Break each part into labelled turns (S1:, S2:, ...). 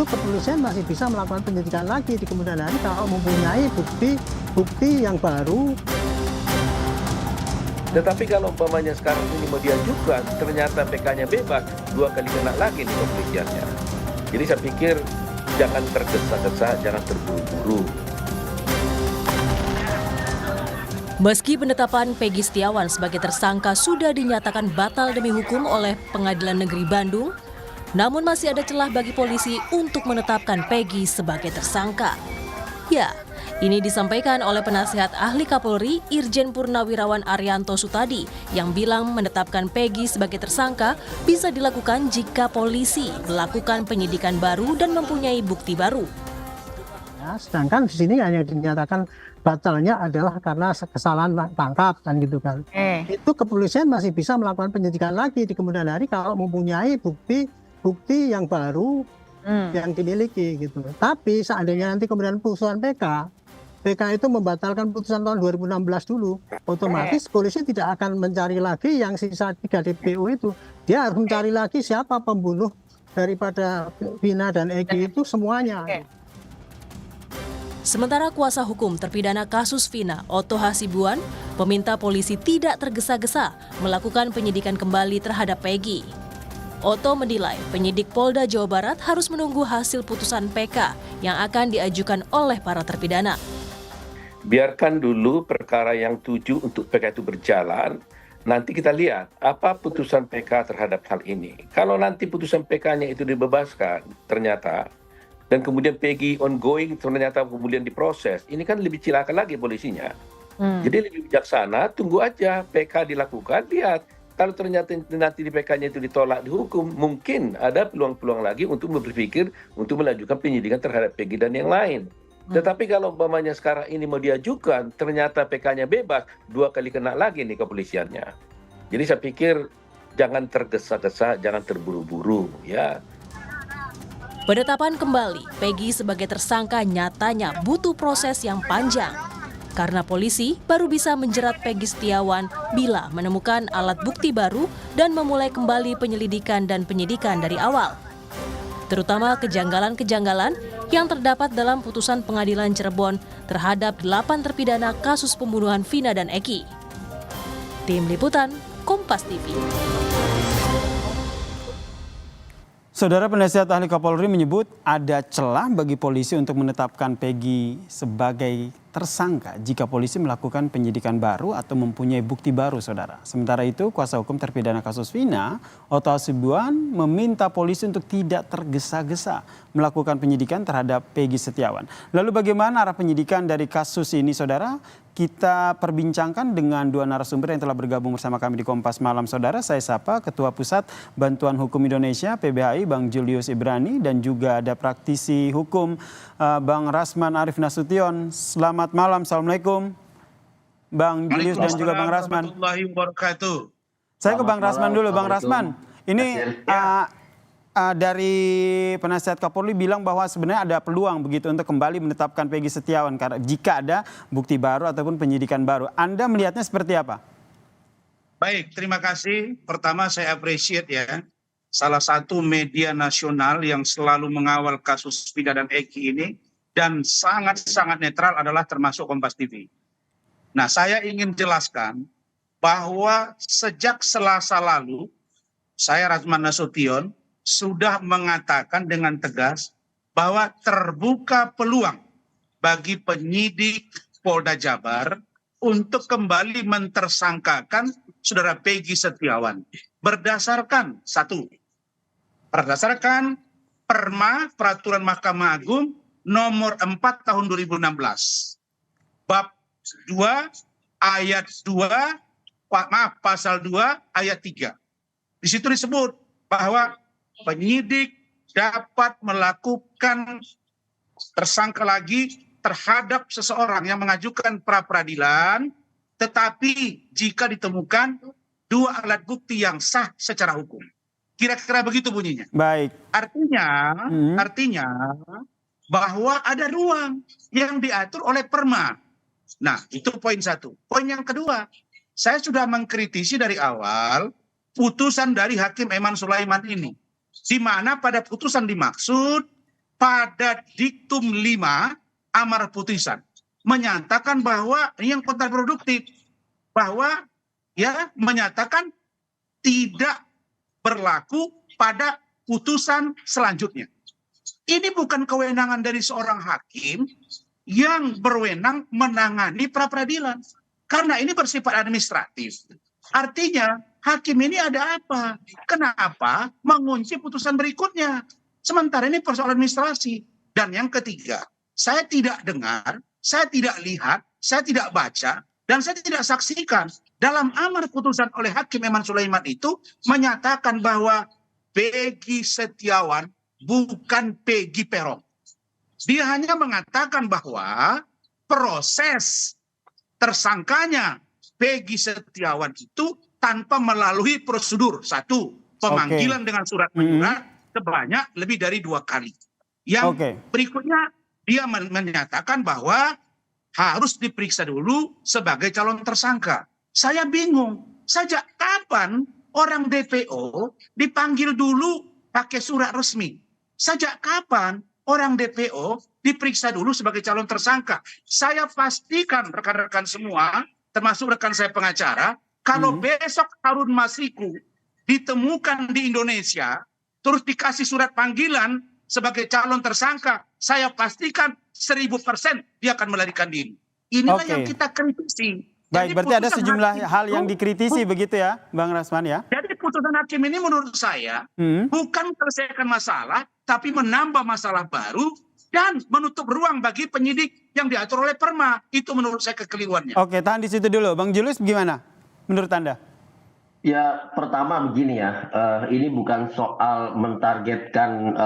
S1: itu kepolisian masih bisa melakukan penyidikan lagi di kemudian hari kalau mempunyai bukti yang baru.
S2: Tetapi kalau umpamanya sekarang ini mau diajukan, ternyata PK-nya bebas, 2 kali kena lagi nih kepolisiannya. Jadi saya pikir jangan tergesa-gesa, jangan terburu-buru.
S3: Meski penetapan Peggy Setiawan sebagai tersangka sudah dinyatakan batal demi hukum oleh Pengadilan Negeri Bandung, namun masih ada celah bagi polisi untuk menetapkan Peggy sebagai tersangka. Ya, ini disampaikan oleh penasihat ahli Kapolri Irjen Purnawirawan Arianto Sutadi yang bilang menetapkan Peggy sebagai tersangka bisa dilakukan jika polisi melakukan penyidikan baru dan mempunyai bukti baru.
S1: Ya, sedangkan di sini hanya dinyatakan batalnya adalah karena kesalahan tangkap kan gitu kan. Itu kepolisian masih bisa melakukan penyidikan lagi di kemudian hari kalau mempunyai bukti yang baru yang dimiliki gitu. Tapi seandainya nanti kemudian putusan PK itu membatalkan putusan tahun 2016 dulu, otomatis polisi tidak akan mencari lagi yang sisa 3 DPO itu. Dia harus mencari lagi siapa pembunuh daripada Vina dan Egi itu semuanya.
S3: Sementara kuasa hukum terpidana kasus Vina, Otto Hasibuan, meminta polisi tidak tergesa-gesa melakukan penyidikan kembali terhadap Peggy. Otto menilai penyidik Polda Jawa Barat harus menunggu hasil putusan PK yang akan diajukan oleh para terpidana.
S2: Biarkan dulu perkara yang 7 untuk PK itu berjalan, nanti kita lihat apa putusan PK terhadap hal ini. Kalau nanti putusan PK-nya itu dibebaskan ternyata, dan kemudian Peggy ongoing ternyata kemudian diproses, ini kan lebih cilaka lagi polisinya. Jadi lebih bijaksana, tunggu aja PK dilakukan, lihat. Kalau ternyata nanti di PK-nya itu ditolak dihukum, mungkin ada peluang-peluang lagi untuk berpikir untuk melanjutkan penyidikan terhadap Peggy dan yang lain. Tetapi kalau umpamanya sekarang ini mau diajukan, ternyata PK-nya bebas, 2 kali kena lagi nih kepolisiannya. Jadi saya pikir jangan tergesa-gesa, jangan terburu-buru ya.
S3: Penetapan kembali Peggy sebagai tersangka nyatanya butuh proses yang panjang. Karena polisi baru bisa menjerat Peggy Setiawan bila menemukan alat bukti baru dan memulai kembali penyelidikan dan penyidikan dari awal. Terutama kejanggalan-kejanggalan yang terdapat dalam putusan Pengadilan Cirebon terhadap 8 terpidana kasus pembunuhan Vina dan Eki. Tim Liputan, Kompas TV.
S4: Saudara penasihat ahli Kapolri menyebut ada celah bagi polisi untuk menetapkan Peggy sebagai tersangka jika polisi melakukan penyidikan baru atau mempunyai bukti baru, saudara. Sementara itu, kuasa hukum terpidana kasus Vina, Otto Hasibuan, meminta polisi untuk tidak tergesa-gesa melakukan penyidikan terhadap Peggy Setiawan. Lalu bagaimana arah penyidikan dari kasus ini, saudara? Kita perbincangkan dengan 2 narasumber yang telah bergabung bersama kami di Kompas Malam, saudara. Saya sapa Ketua Pusat Bantuan Hukum Indonesia PBHI, Bang Julius Ibrani, dan juga ada praktisi hukum Bang Rasman Arif Nasution. Selamat malam, Assalamualaikum Bang Julius dan juga Bang Rasman. Saya ke Bang Rasman dulu, Bang Rasman. Ini dari penasihat Kapolri bilang bahwa sebenarnya ada peluang begitu untuk kembali menetapkan Peggy Setiawan karena jika ada bukti baru ataupun penyidikan baru. Anda melihatnya seperti apa?
S5: Baik, terima kasih. Pertama saya appreciate ya, salah satu media nasional yang selalu mengawal kasus Vina dan Eki ini dan sangat-sangat netral adalah termasuk Kompas TV. Nah, saya ingin jelaskan bahwa sejak Selasa lalu, saya Rasman Nasution sudah mengatakan dengan tegas bahwa terbuka peluang bagi penyidik Polda Jabar untuk kembali mentersangkakan saudara Peggy Setiawan berdasarkan berdasarkan Perma Peraturan Mahkamah Agung nomor 4 tahun 2016 bab 2 ayat 2 pasal 2 ayat 3. Di situ disebut bahwa penyidik dapat melakukan tersangka lagi terhadap seseorang yang mengajukan pra peradilan, tetapi jika ditemukan 2 alat bukti yang sah secara hukum. Kira-kira begitu bunyinya.
S4: Baik.
S5: Artinya bahwa ada ruang yang diatur oleh Perma. Nah, itu poin 1. Poin yang kedua, saya sudah mengkritisi dari awal putusan dari Hakim Eman Sulaiman ini, di mana pada putusan dimaksud pada diktum 5 amar putusan menyatakan bahwa yang kontraproduktif, bahwa ya menyatakan tidak berlaku pada putusan selanjutnya. Ini bukan kewenangan dari seorang hakim yang berwenang menangani pra peradilan. Karena ini bersifat administratif. Artinya hakim ini ada apa? Kenapa mengunci putusan berikutnya? Sementara ini persoalan administrasi. Dan yang ketiga, saya tidak dengar, saya tidak lihat, saya tidak baca, dan saya tidak saksikan dalam amar putusan oleh Hakim Eman Sulaiman itu menyatakan bahwa Peggy Setiawan bukan Peggy Peron. Dia hanya mengatakan bahwa proses tersangkanya Peggy Setiawan itu tanpa melalui prosedur. Satu, pemanggilan dengan surat menyurat sebanyak lebih dari 2 kali. Yang berikutnya dia menyatakan bahwa harus diperiksa dulu sebagai calon tersangka. Saya bingung, sejak kapan orang DPO dipanggil dulu pakai surat resmi? Sejak kapan orang DPO diperiksa dulu sebagai calon tersangka? Saya pastikan rekan-rekan semua, termasuk rekan saya pengacara, kalau besok Harun Masiku ditemukan di Indonesia, terus dikasih surat panggilan sebagai calon tersangka, saya pastikan 1000% dia akan melarikan diri. Inilah yang kita kritisi.
S4: Baik, berarti ada sejumlah hal yang dikritisi begitu ya, Bang Rasman ya?
S5: Jadi putusan hakim ini menurut saya bukan menyelesaikan masalah, tapi menambah masalah baru dan menutup ruang bagi penyidik yang diatur oleh Perma. Itu menurut saya kekeliruannya.
S4: Oke, tahan di situ dulu. Bang Julius gimana menurut Anda?
S6: Ya, pertama begini ya, ini bukan soal mentargetkan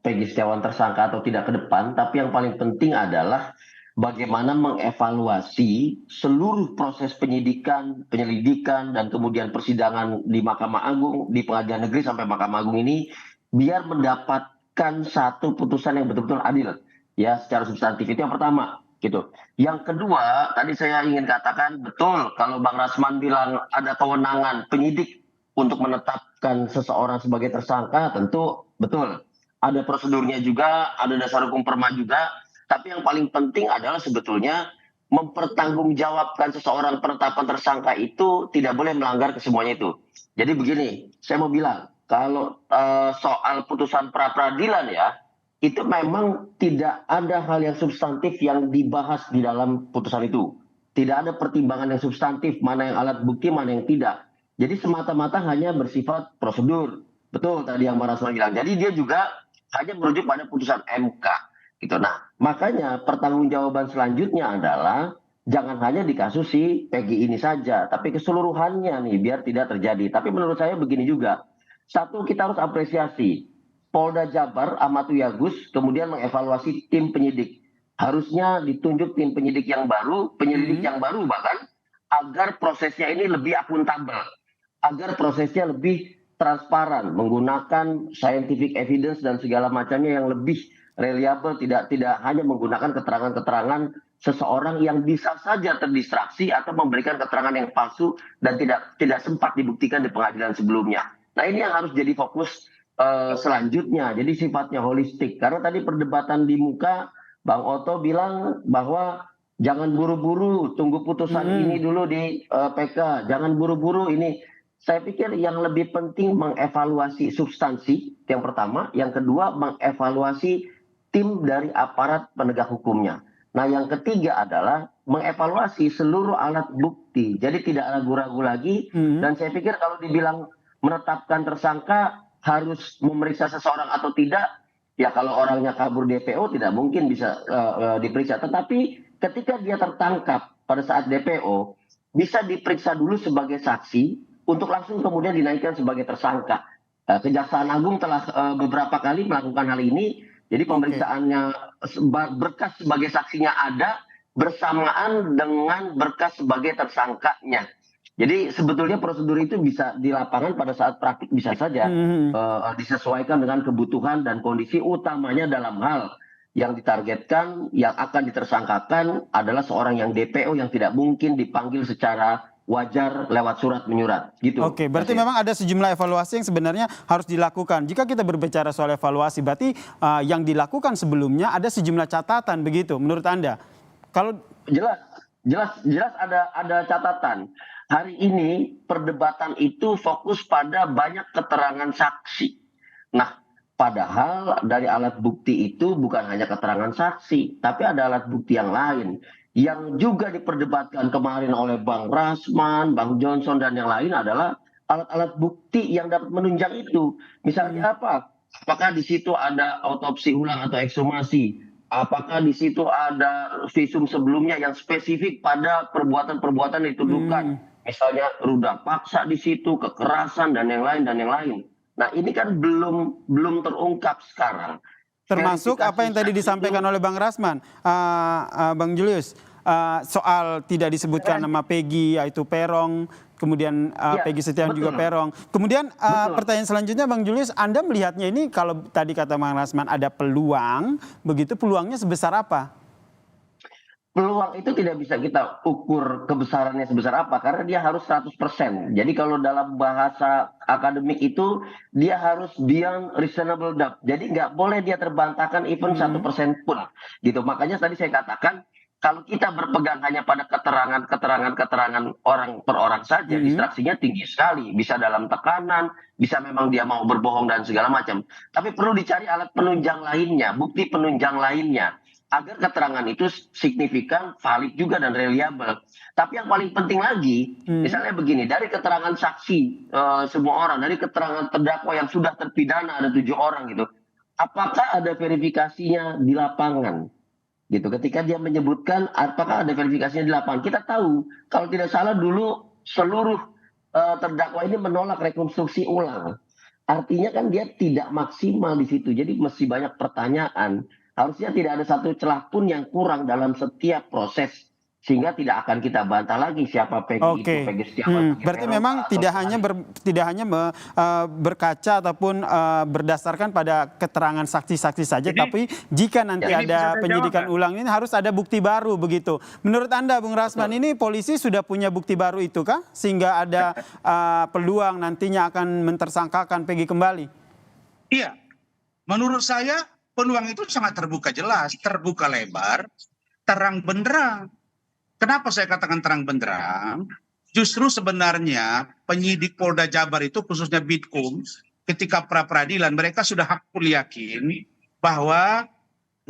S6: Peggy Setiawan tersangka atau tidak ke depan, tapi yang paling penting adalah bagaimana mengevaluasi seluruh proses penyidikan, penyelidikan, dan kemudian persidangan di Mahkamah Agung, di Pengadilan Negeri sampai Mahkamah Agung ini, biar mendapatkan satu putusan yang betul-betul adil, ya, secara substantif. Itu yang pertama. Gitu. Yang kedua, tadi saya ingin katakan betul kalau Bang Rasman bilang ada kewenangan penyidik untuk menetapkan seseorang sebagai tersangka, tentu betul. Ada prosedurnya juga, ada dasar hukum Perma juga, tapi yang paling penting adalah sebetulnya mempertanggungjawabkan seseorang penetapan tersangka itu tidak boleh melanggar kesemuanya itu. Jadi begini, saya mau bilang, kalau soal putusan pra peradilan ya, itu memang tidak ada hal yang substantif yang dibahas di dalam putusan itu. Tidak ada pertimbangan yang substantif, mana yang alat bukti, mana yang tidak. Jadi semata-mata hanya bersifat prosedur. Betul tadi yang Bang Rasman bilang. Jadi dia juga hanya merujuk pada putusan MK. Gitu. Nah, makanya pertanggungjawaban selanjutnya adalah jangan hanya di kasus si Peggy ini saja, tapi keseluruhannya nih, biar tidak terjadi. Tapi menurut saya begini juga. Satu, kita harus apresiasi. Polda Jabar, Ahmad Yagus, kemudian mengevaluasi tim penyidik. Harusnya ditunjuk tim penyidik yang baru, penyelidik yang baru bahkan, agar prosesnya ini lebih akuntabel. Agar prosesnya lebih transparan, menggunakan scientific evidence dan segala macamnya yang lebih reliable, tidak hanya menggunakan keterangan-keterangan seseorang yang bisa saja terdistraksi atau memberikan keterangan yang palsu dan tidak sempat dibuktikan di pengadilan sebelumnya. Nah, ini yang harus jadi fokus selanjutnya, jadi sifatnya holistik. Karena tadi perdebatan di muka, Bang Oto bilang bahwa jangan buru-buru, tunggu putusan ini dulu di PK, jangan buru-buru ini. Saya pikir yang lebih penting mengevaluasi substansi, yang pertama. Yang kedua, mengevaluasi tim dari aparat penegak hukumnya. Nah, yang ketiga adalah mengevaluasi seluruh alat bukti. Jadi tidak ragu-ragu lagi, dan saya pikir kalau dibilang menetapkan tersangka, harus memeriksa seseorang atau tidak, ya kalau orangnya kabur DPO tidak mungkin bisa diperiksa. Tetapi ketika dia tertangkap pada saat DPO, bisa diperiksa dulu sebagai saksi untuk langsung kemudian dinaikkan sebagai tersangka. Kejaksaan Agung telah beberapa kali melakukan hal ini, jadi pemeriksaannya berkas sebagai saksinya ada bersamaan dengan berkas sebagai tersangkanya. Jadi sebetulnya prosedur itu bisa di lapangan pada saat praktik bisa saja disesuaikan dengan kebutuhan dan kondisi, utamanya dalam hal yang ditargetkan, yang akan ditersangkakan adalah seorang yang DPO yang tidak mungkin dipanggil secara wajar lewat surat menyurat gitu.
S4: Oke, berarti memang ada sejumlah evaluasi yang sebenarnya harus dilakukan. Jika kita berbicara soal evaluasi, berarti yang dilakukan sebelumnya ada sejumlah catatan begitu menurut Anda? Kalau
S6: jelas ada catatan. Hari ini perdebatan itu fokus pada banyak keterangan saksi. Nah, padahal dari alat bukti itu bukan hanya keterangan saksi, tapi ada alat bukti yang lain yang juga diperdebatkan kemarin oleh Bang Rasman, Bang Johnson dan yang lain adalah alat-alat bukti yang dapat menunjang itu. Misalnya apa? Apakah di situ ada autopsi ulang atau ekshumasi? Apakah di situ ada visum sebelumnya yang spesifik pada perbuatan-perbuatan yang dituduhkan? Misalnya ruda paksa di situ, kekerasan dan yang lain. Nah, ini kan belum terungkap sekarang.
S4: termasuk apa yang tadi disampaikan oleh Bang Rasman, Bang Julius, soal tidak disebutkan nama Peggy, yaitu Peron, kemudian Peggy Setiawan juga Peron. Kemudian pertanyaan selanjutnya Bang Julius, Anda melihatnya ini kalau tadi kata Bang Rasman ada peluang, begitu peluangnya sebesar apa?
S6: Peluang itu tidak bisa kita ukur kebesarannya sebesar apa karena dia harus 100%. Jadi kalau dalam bahasa akademik itu dia harus beyond reasonable doubt. Jadi nggak boleh dia terbantahkan even 1% pun. Gitu. Makanya tadi saya katakan kalau kita berpegang hanya pada keterangan orang per orang saja, distraksinya tinggi sekali. Bisa dalam tekanan, bisa memang dia mau berbohong dan segala macam. Tapi perlu dicari alat penunjang lainnya, bukti penunjang lainnya. Agar keterangan itu signifikan, valid juga dan reliable. Tapi yang paling penting lagi, misalnya begini, dari keterangan saksi semua orang, dari keterangan terdakwa yang sudah terpidana ada 7 orang gitu, apakah ada verifikasinya di lapangan? Gitu. Ketika dia menyebutkan, apakah ada verifikasinya di lapangan? Kita tahu, kalau tidak salah dulu seluruh terdakwa ini menolak rekonstruksi ulang. Artinya kan dia tidak maksimal di situ, jadi mesti banyak pertanyaan. Harusnya tidak ada satu celah pun yang kurang dalam setiap proses sehingga tidak akan kita bantah lagi siapa Peggy itu, Peggy Setiawan.
S4: Berarti memang tidak hanya berkaca ataupun berdasarkan pada keterangan saksi-saksi saja, tapi jika nanti ada penyidikan ulang ini harus ada bukti baru begitu. Menurut Anda, Bung Rasman, ini polisi sudah punya bukti baru itu kah sehingga ada peluang nantinya akan mentersangkakan Peggy kembali?
S5: Iya, menurut saya peluang itu sangat terbuka jelas, terbuka lebar, terang benderang. Kenapa saya katakan terang benderang? Justru sebenarnya penyidik Polda Jabar itu khususnya Bitkum ketika pra peradilan mereka sudah hakul yakin bahwa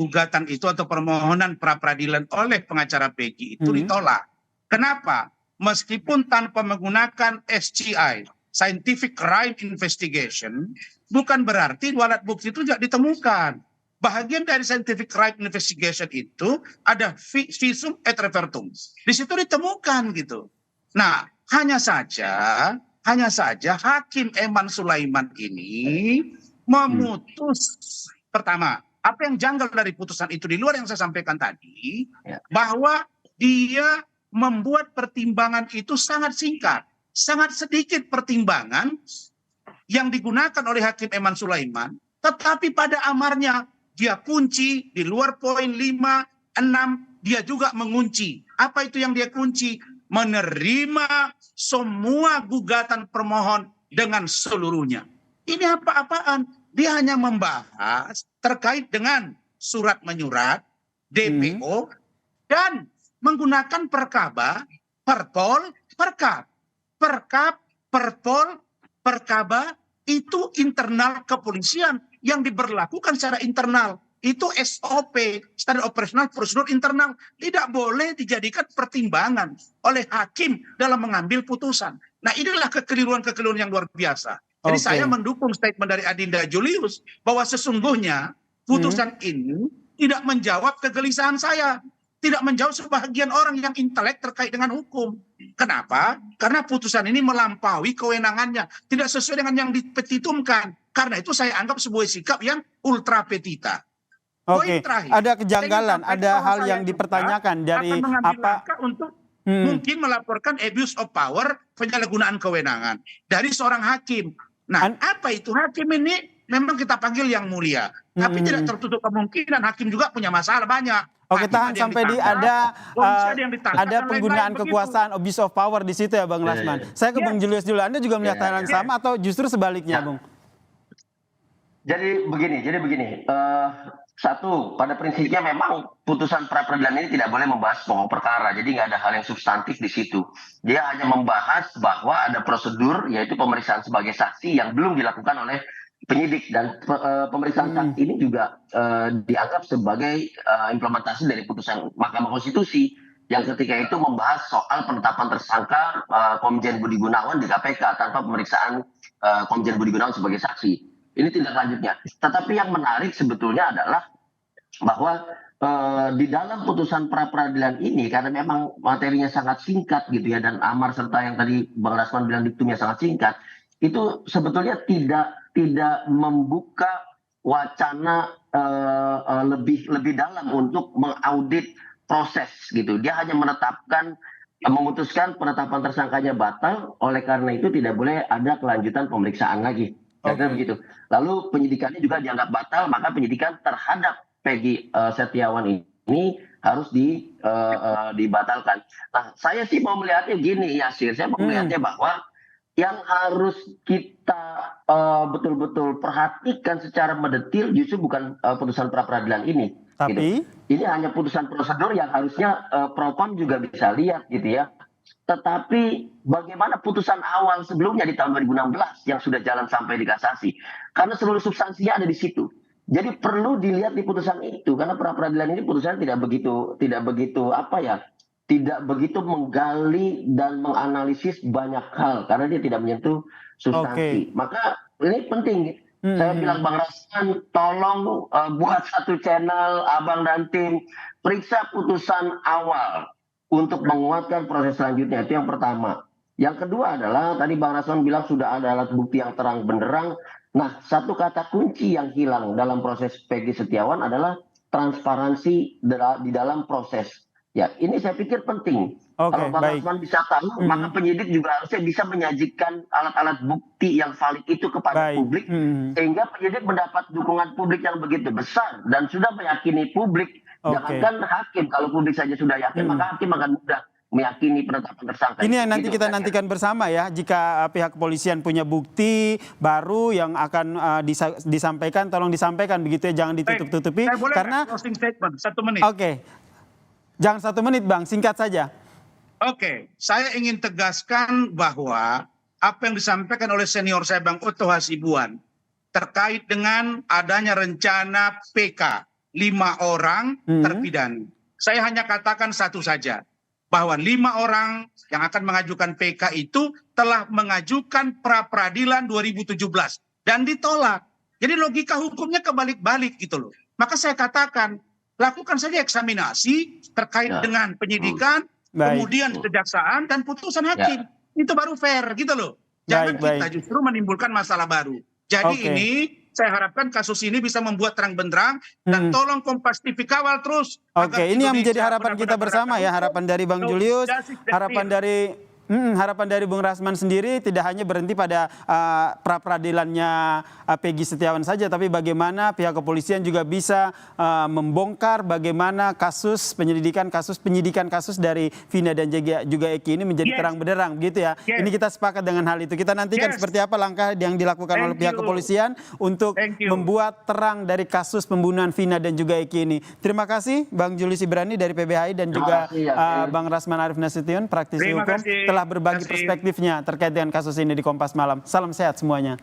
S5: gugatan itu atau permohonan pra peradilan oleh pengacara Peggy itu ditolak. Kenapa? Meskipun tanpa menggunakan SCI, Scientific Crime Investigation, bukan berarti dua alat bukti itu tidak ditemukan. Bahagian dari Scientific Crime Investigation itu ada visum et repertum. Di situ ditemukan gitu. Nah, hanya saja Hakim Eman Sulaiman ini memutus pertama, apa yang janggal dari putusan itu di luar yang saya sampaikan tadi, bahwa dia membuat pertimbangan itu sangat singkat, sangat sedikit pertimbangan yang digunakan oleh Hakim Eman Sulaiman, tetapi pada amarnya dia kunci di luar poin 5, 6, dia juga mengunci. Apa itu yang dia kunci? Menerima semua gugatan permohon dengan seluruhnya. Ini apa-apaan? Dia hanya membahas terkait dengan surat menyurat, DPO, dan menggunakan perkaba, perpol, perkab. Perkab, perpol, perkaba itu internal kepolisian yang diberlakukan secara internal. Itu SOP, standar operasional prosedur internal. Tidak boleh dijadikan pertimbangan oleh hakim dalam mengambil putusan. Nah, inilah kekeliruan-kekeliruan yang luar biasa. Jadi saya mendukung statement dari Adinda Julius bahwa sesungguhnya putusan ini tidak menjawab kegelisahan saya. Tidak menjawab sebagian orang yang intelek terkait dengan hukum. Kenapa? Karena putusan ini melampaui kewenangannya. Tidak sesuai dengan yang dipetitumkan. Karena itu saya anggap sebuah sikap yang ultra petita.
S4: Oke, ada kejanggalan, ada hal yang dipertanyakan dari apa
S5: untuk mungkin melaporkan abuse of power, penyalahgunaan kewenangan dari seorang hakim. Nah, apa itu hakim ini? memang kita panggil yang mulia. Tapi tidak tertutup kemungkinan hakim juga punya masalah banyak.
S4: Oke,
S5: Hakim
S4: tahan
S5: ada yang
S4: sampai di
S5: ditangkap, polisi ada yang ditangkap,
S4: ada
S5: dan
S4: penggunaan
S5: lain-lain begitu.
S4: kekuasaan, abuse of power di situ ya, Bang Rasman. Saya ke Bang Julius dulu. Anda juga melihat hal yang sama atau justru sebaliknya, Bung?
S6: Jadi begini, satu, pada prinsipnya memang putusan pra peradilan ini tidak boleh membahas pokok perkara, jadi nggak ada hal yang substantif di situ. Dia hanya membahas bahwa ada prosedur, yaitu pemeriksaan sebagai saksi yang belum dilakukan oleh penyidik, dan pemeriksaan saksi ini juga dianggap sebagai implementasi dari putusan Mahkamah Konstitusi yang ketika itu membahas soal penetapan tersangka Komjen Budi Gunawan di KPK tanpa pemeriksaan Komjen Budi Gunawan sebagai saksi. Ini tindak lanjutnya. Tetapi yang menarik sebetulnya adalah bahwa di dalam putusan pra peradilan ini, karena memang materinya sangat singkat gitu ya, dan amar serta yang tadi Bang Rasman bilang diktumnya sangat singkat, itu sebetulnya tidak membuka wacana lebih dalam untuk mengaudit proses gitu. Dia hanya memutuskan penetapan tersangkanya batal, oleh karena itu tidak boleh ada kelanjutan pemeriksaan lagi. Begitu. Lalu penyidikannya juga dianggap batal, maka penyidikan terhadap Peggy Setiawan ini harus dibatalkan. Nah, saya sih mau melihatnya gini, Yasir. Saya mau melihatnya bahwa yang harus kita betul-betul perhatikan secara mendetil justru bukan putusan pra peradilan ini.
S4: Tapi
S6: gitu. Ini hanya putusan prosedur yang harusnya Propam juga bisa lihat gitu ya. Tetapi bagaimana putusan awal sebelumnya di tahun 2016 yang sudah jalan sampai di kasasi, karena seluruh substansinya ada di situ. Jadi perlu dilihat di putusan itu, karena pra peradilan ini putusan tidak begitu menggali dan menganalisis banyak hal karena dia tidak menyentuh substansi. Maka ini penting. Saya bilang Bang Rasman, tolong buat satu channel, Abang dan tim, periksa putusan awal untuk menguatkan proses selanjutnya. Itu yang pertama. Yang kedua adalah tadi Bang Rasman bilang sudah ada alat bukti yang terang benderang. Nah, satu kata kunci yang hilang dalam proses Peggy Setiawan adalah transparansi di dalam proses. Ya, ini saya pikir penting. Kalau Bang Rasman bisa tahu, maka penyidik juga harusnya bisa menyajikan alat-alat bukti yang valid itu kepada publik, sehingga penyidik mendapat dukungan publik yang begitu besar dan sudah meyakini publik. Jangankan hakim, kalau publik saja sudah yakin, maka hakim akan mudah meyakini penetapan tersangka.
S4: Ini yang nanti kita nantikan bersama ya, jika pihak kepolisian punya bukti baru yang akan disampaikan, tolong disampaikan begitu ya, jangan ditutup-tutupi.
S5: Saya boleh
S4: karena
S5: closing statement 1 menit.
S4: Oke. Jangan 1 menit Bang, singkat saja.
S5: Oke, saya ingin tegaskan bahwa apa yang disampaikan oleh senior saya Bang Otto Hasibuan terkait dengan adanya rencana PK 5 orang terpidana. Saya hanya katakan satu saja, bahwa 5 orang yang akan mengajukan PK itu telah mengajukan pra peradilan 2017 dan ditolak. Jadi logika hukumnya kebalik-balik gitu loh. Maka saya katakan, lakukan saja eksaminasi terkait dengan penyidikan, kemudian kejaksaan dan putusan hakim. Itu baru fair gitu loh. Jangan kita justru menimbulkan masalah baru. Jadi ini saya harapkan kasus ini bisa membuat terang benderang dan tolong Kompas TV kawal terus.
S4: Oke, ini yang menjadi harapan kita bersama ya, harapan dari Bang Julius, harapan dari Bung Rasman sendiri tidak hanya berhenti pada pra peradilannya Peggy Setiawan saja, tapi bagaimana pihak kepolisian juga bisa membongkar bagaimana penyidikan kasus dari Vina dan juga Eki ini menjadi terang benderang begitu ya. Ini kita sepakat dengan hal itu. Kita nantikan seperti apa langkah yang dilakukan oleh pihak kepolisian untuk membuat terang dari kasus pembunuhan Vina dan juga Eki ini. Terima kasih Bang Julius Ibrani dari PBHI dan juga Bang Rasman Arif Nasution, praktisi hukum, telah berbagi perspektifnya terkait dengan kasus ini di Kompas Malam. Salam sehat semuanya.